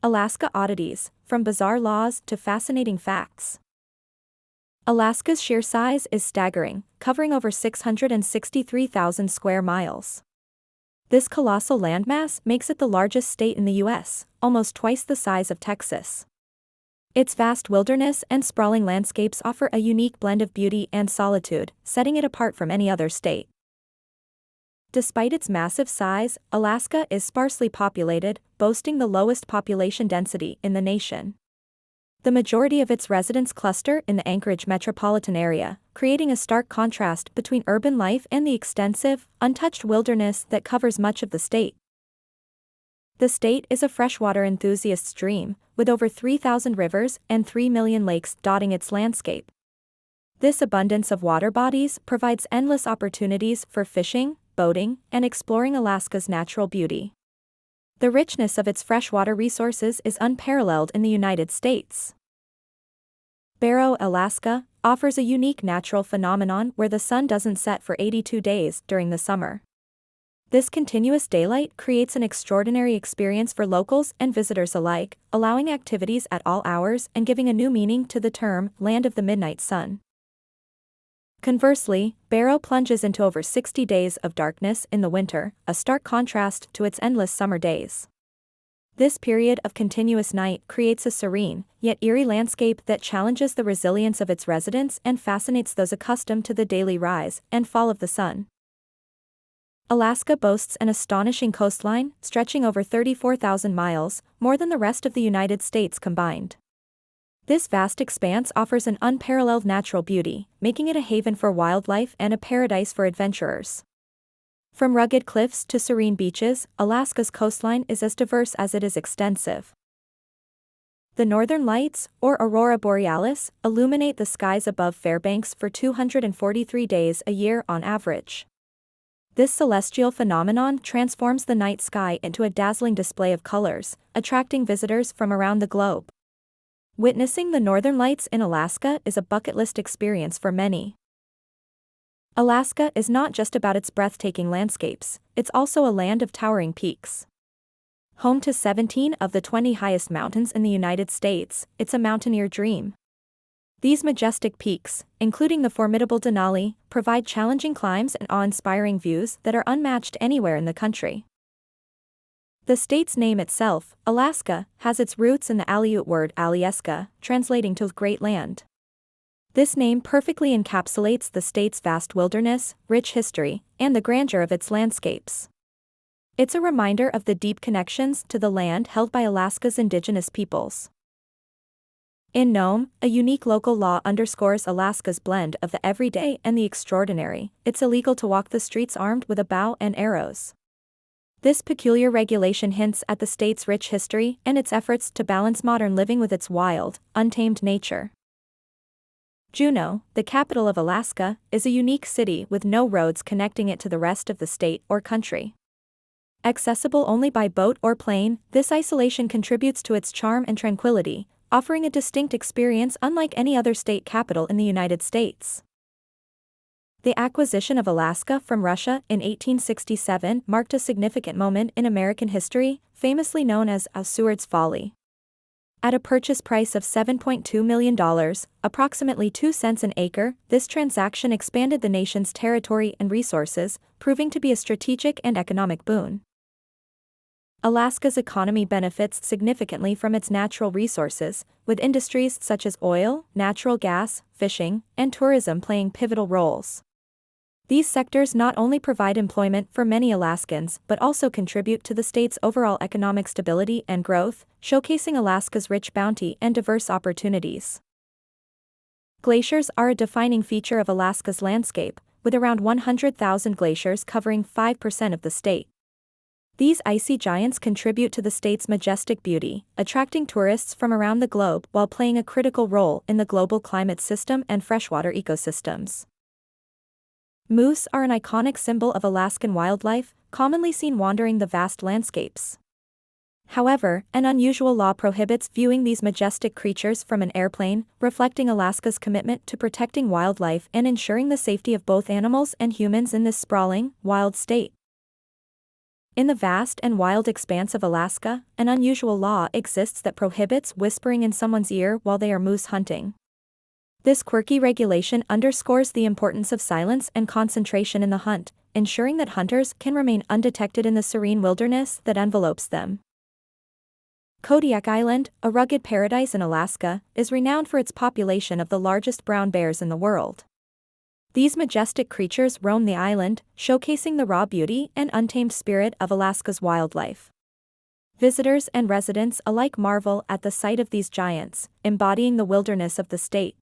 Alaska Oddities, from bizarre laws to fascinating facts. Alaska's sheer size is staggering, covering over 663,000 square miles. This colossal landmass makes it the largest state in the U.S., almost twice the size of Texas. Its vast wilderness and sprawling landscapes offer a unique blend of beauty and solitude, setting it apart from any other state. Despite its massive size, Alaska is sparsely populated, boasting the lowest population density in the nation. The majority of its residents cluster in the Anchorage metropolitan area, creating a stark contrast between urban life and the extensive, untouched wilderness that covers much of the state. The state is a freshwater enthusiast's dream, with over 3,000 rivers and 3 million lakes dotting its landscape. This abundance of water bodies provides endless opportunities for fishing, boating, and exploring Alaska's natural beauty. The richness of its freshwater resources is unparalleled in the United States. Barrow, Alaska, offers a unique natural phenomenon where the sun doesn't set for 82 days during the summer. This continuous daylight creates an extraordinary experience for locals and visitors alike, allowing activities at all hours and giving a new meaning to the term "Land of the Midnight Sun." Conversely, Barrow plunges into over 60 days of darkness in the winter, a stark contrast to its endless summer days. This period of continuous night creates a serene, yet eerie landscape that challenges the resilience of its residents and fascinates those accustomed to the daily rise and fall of the sun. Alaska boasts an astonishing coastline, stretching over 34,000 miles, more than the rest of the United States combined. This vast expanse offers an unparalleled natural beauty, making it a haven for wildlife and a paradise for adventurers. From rugged cliffs to serene beaches, Alaska's coastline is as diverse as it is extensive. The northern lights, or aurora borealis, illuminate the skies above Fairbanks for 243 days a year on average. This celestial phenomenon transforms the night sky into a dazzling display of colors, attracting visitors from around the globe. Witnessing the northern lights in Alaska is a bucket list experience for many. Alaska is not just about its breathtaking landscapes, it's also a land of towering peaks. Home to 17 of the 20 highest mountains in the United States, it's a mountaineer dream. These majestic peaks, including the formidable Denali, provide challenging climbs and awe-inspiring views that are unmatched anywhere in the country. The state's name itself, Alaska, has its roots in the Aleut word Alyeska, translating to Great Land. This name perfectly encapsulates the state's vast wilderness, rich history, and the grandeur of its landscapes. It's a reminder of the deep connections to the land held by Alaska's indigenous peoples. In Nome, a unique local law underscores Alaska's blend of the everyday and the extraordinary. It's illegal to walk the streets armed with a bow and arrows. This peculiar regulation hints at the state's rich history and its efforts to balance modern living with its wild, untamed nature. Juneau, the capital of Alaska, is a unique city with no roads connecting it to the rest of the state or country. Accessible only by boat or plane, this isolation contributes to its charm and tranquility, offering a distinct experience unlike any other state capital in the United States. The acquisition of Alaska from Russia in 1867 marked a significant moment in American history, famously known as Seward's Folly. At a purchase price of $7.2 million, approximately 2 cents an acre, this transaction expanded the nation's territory and resources, proving to be a strategic and economic boon. Alaska's economy benefits significantly from its natural resources, with industries such as oil, natural gas, fishing, and tourism playing pivotal roles. These sectors not only provide employment for many Alaskans but also contribute to the state's overall economic stability and growth, showcasing Alaska's rich bounty and diverse opportunities. Glaciers are a defining feature of Alaska's landscape, with around 100,000 glaciers covering 5% of the state. These icy giants contribute to the state's majestic beauty, attracting tourists from around the globe while playing a critical role in the global climate system and freshwater ecosystems. Moose are an iconic symbol of Alaskan wildlife, commonly seen wandering the vast landscapes. However, an unusual law prohibits viewing these majestic creatures from an airplane, reflecting Alaska's commitment to protecting wildlife and ensuring the safety of both animals and humans in this sprawling, wild state. In the vast and wild expanse of Alaska, an unusual law exists that prohibits whispering in someone's ear while they are moose hunting. This quirky regulation underscores the importance of silence and concentration in the hunt, ensuring that hunters can remain undetected in the serene wilderness that envelopes them. Kodiak Island, a rugged paradise in Alaska, is renowned for its population of the largest brown bears in the world. These majestic creatures roam the island, showcasing the raw beauty and untamed spirit of Alaska's wildlife. Visitors and residents alike marvel at the sight of these giants, embodying the wilderness of the state.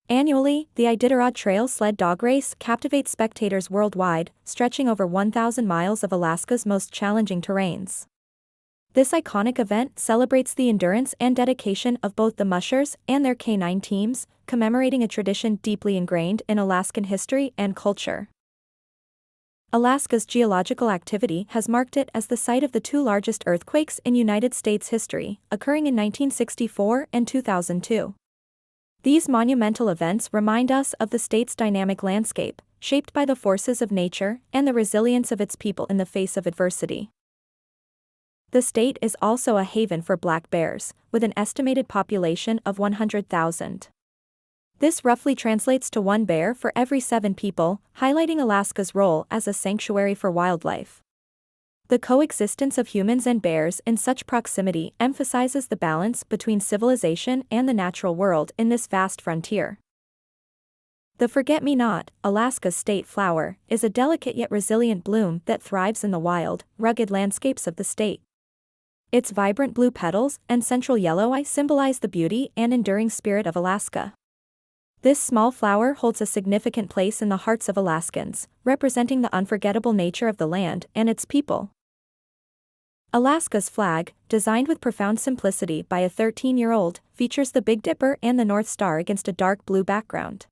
Annually, the Iditarod Trail Sled Dog Race captivates spectators worldwide, stretching over 1,000 miles of Alaska's most challenging terrains. This iconic event celebrates the endurance and dedication of both the mushers and their canine teams, commemorating a tradition deeply ingrained in Alaskan history and culture. Alaska's geological activity has marked it as the site of the two largest earthquakes in United States history, occurring in 1964 and 2002. These monumental events remind us of the state's dynamic landscape, shaped by the forces of nature and the resilience of its people in the face of adversity. The state is also a haven for black bears, with an estimated population of 100,000. This roughly translates to one bear for every 7 people, highlighting Alaska's role as a sanctuary for wildlife. The coexistence of humans and bears in such proximity emphasizes the balance between civilization and the natural world in this vast frontier. The forget-me-not, Alaska's state flower, is a delicate yet resilient bloom that thrives in the wild, rugged landscapes of the state. Its vibrant blue petals and central yellow eye symbolize the beauty and enduring spirit of Alaska. This small flower holds a significant place in the hearts of Alaskans, representing the unforgettable nature of the land and its people. Alaska's flag, designed with profound simplicity by a 13-year-old, features the Big Dipper and the North Star against a dark blue background.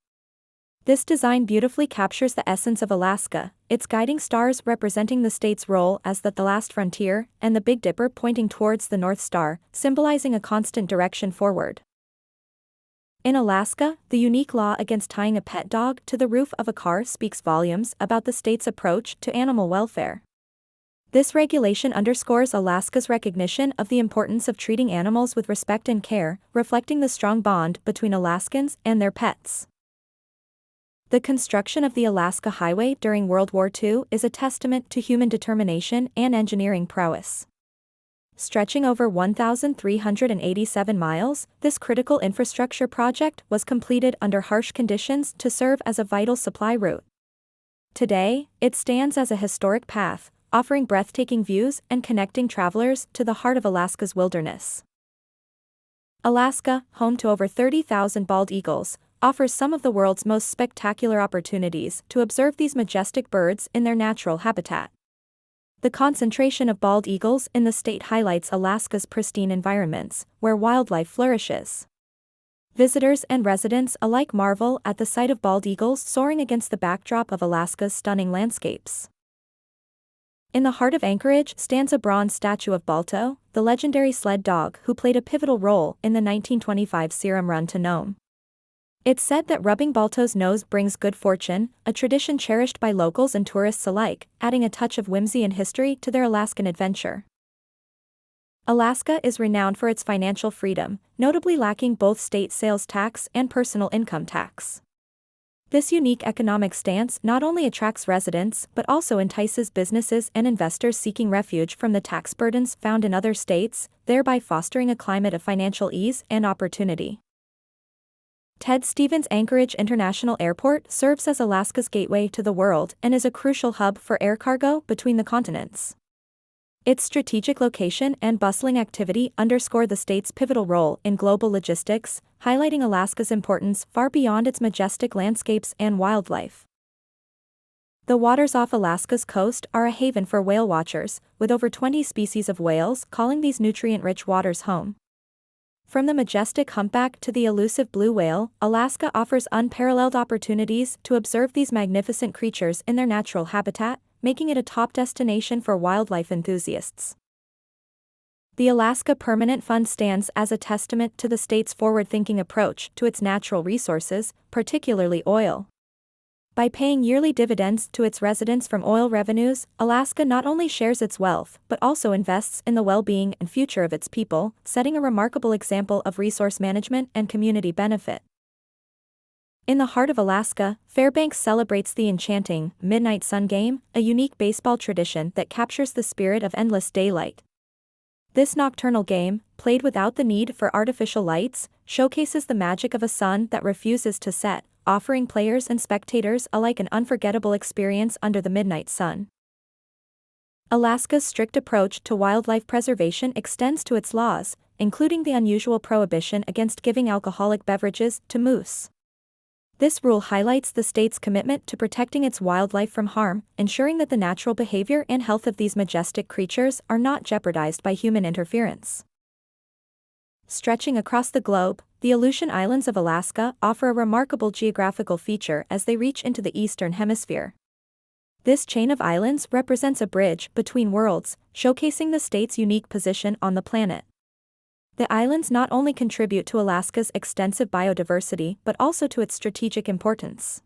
This design beautifully captures the essence of Alaska, its guiding stars representing the state's role as the last frontier, and the Big Dipper pointing towards the North Star, symbolizing a constant direction forward. In Alaska, the unique law against tying a pet dog to the roof of a car speaks volumes about the state's approach to animal welfare. This regulation underscores Alaska's recognition of the importance of treating animals with respect and care, reflecting the strong bond between Alaskans and their pets. The construction of the Alaska Highway during World War II is a testament to human determination and engineering prowess. Stretching over 1,387 miles, this critical infrastructure project was completed under harsh conditions to serve as a vital supply route. Today, it stands as a historic path, offering breathtaking views and connecting travelers to the heart of Alaska's wilderness. Alaska, home to over 30,000 bald eagles, offers some of the world's most spectacular opportunities to observe these majestic birds in their natural habitat. The concentration of bald eagles in the state highlights Alaska's pristine environments, where wildlife flourishes. Visitors and residents alike marvel at the sight of bald eagles soaring against the backdrop of Alaska's stunning landscapes. In the heart of Anchorage stands a bronze statue of Balto, the legendary sled dog who played a pivotal role in the 1925 Serum Run to Nome. It's said that rubbing Balto's nose brings good fortune, a tradition cherished by locals and tourists alike, adding a touch of whimsy and history to their Alaskan adventure. Alaska is renowned for its financial freedom, notably lacking both state sales tax and personal income tax. This unique economic stance not only attracts residents but also entices businesses and investors seeking refuge from the tax burdens found in other states, thereby fostering a climate of financial ease and opportunity. Ted Stevens Anchorage International Airport serves as Alaska's gateway to the world and is a crucial hub for air cargo between the continents. Its strategic location and bustling activity underscore the state's pivotal role in global logistics, highlighting Alaska's importance far beyond its majestic landscapes and wildlife. The waters off Alaska's coast are a haven for whale watchers, with over 20 species of whales calling these nutrient-rich waters home. From the majestic humpback to the elusive blue whale, Alaska offers unparalleled opportunities to observe these magnificent creatures in their natural habitat, making it a top destination for wildlife enthusiasts. The Alaska Permanent Fund stands as a testament to the state's forward-thinking approach to its natural resources, particularly oil. By paying yearly dividends to its residents from oil revenues, Alaska not only shares its wealth but also invests in the well-being and future of its people, setting a remarkable example of resource management and community benefit. In the heart of Alaska, Fairbanks celebrates the enchanting Midnight Sun Game, a unique baseball tradition that captures the spirit of endless daylight. This nocturnal game, played without the need for artificial lights, showcases the magic of a sun that refuses to set, offering players and spectators alike an unforgettable experience under the midnight sun. Alaska's strict approach to wildlife preservation extends to its laws, including the unusual prohibition against giving alcoholic beverages to moose. This rule highlights the state's commitment to protecting its wildlife from harm, ensuring that the natural behavior and health of these majestic creatures are not jeopardized by human interference. Stretching across the globe, the Aleutian Islands of Alaska offer a remarkable geographical feature as they reach into the eastern hemisphere. This chain of islands represents a bridge between worlds, showcasing the state's unique position on the planet. The islands not only contribute to Alaska's extensive biodiversity but also to its strategic importance.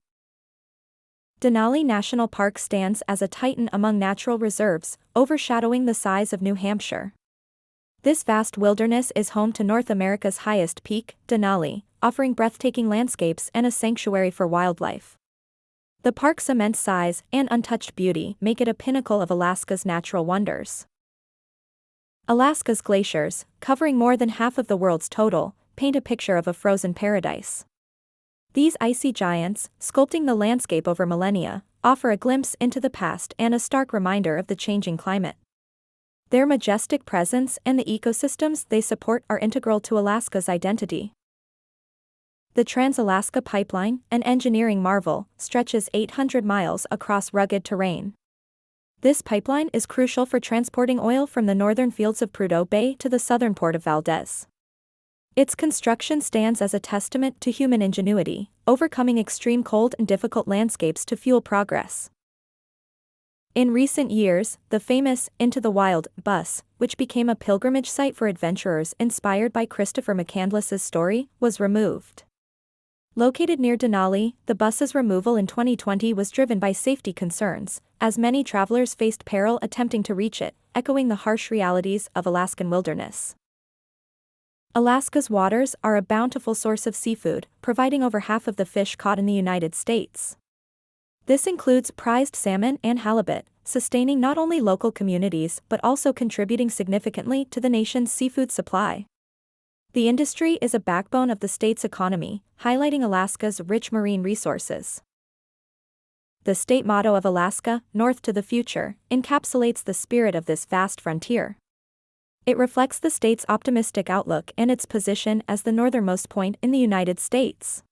Denali National Park stands as a titan among natural reserves, overshadowing the size of New Hampshire. This vast wilderness is home to North America's highest peak, Denali, offering breathtaking landscapes and a sanctuary for wildlife. The park's immense size and untouched beauty make it a pinnacle of Alaska's natural wonders. Alaska's glaciers, covering more than half of the world's total, paint a picture of a frozen paradise. These icy giants, sculpting the landscape over millennia, offer a glimpse into the past and a stark reminder of the changing climate. Their majestic presence and the ecosystems they support are integral to Alaska's identity. The Trans-Alaska Pipeline, an engineering marvel, stretches 800 miles across rugged terrain. This pipeline is crucial for transporting oil from the northern fields of Prudhoe Bay to the southern port of Valdez. Its construction stands as a testament to human ingenuity, overcoming extreme cold and difficult landscapes to fuel progress. In recent years, the famous Into the Wild bus, which became a pilgrimage site for adventurers inspired by Christopher McCandless's story, was removed. Located near Denali, the bus's removal in 2020 was driven by safety concerns, as many travelers faced peril attempting to reach it, echoing the harsh realities of Alaskan wilderness. Alaska's waters are a bountiful source of seafood, providing over half of the fish caught in the United States. This includes prized salmon and halibut, sustaining not only local communities but also contributing significantly to the nation's seafood supply. The industry is a backbone of the state's economy, highlighting Alaska's rich marine resources. The state motto of Alaska, North to the Future, encapsulates the spirit of this vast frontier. It reflects the state's optimistic outlook and its position as the northernmost point in the United States.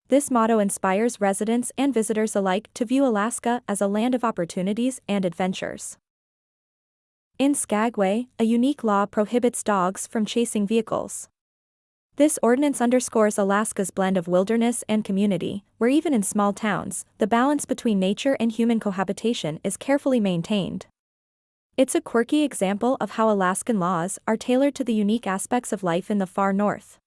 This motto inspires residents and visitors alike to view Alaska as a land of opportunities and adventures. In Skagway, a unique law prohibits dogs from chasing vehicles. This ordinance underscores Alaska's blend of wilderness and community, where even in small towns, the balance between nature and human cohabitation is carefully maintained. It's a quirky example of how Alaskan laws are tailored to the unique aspects of life in the far north.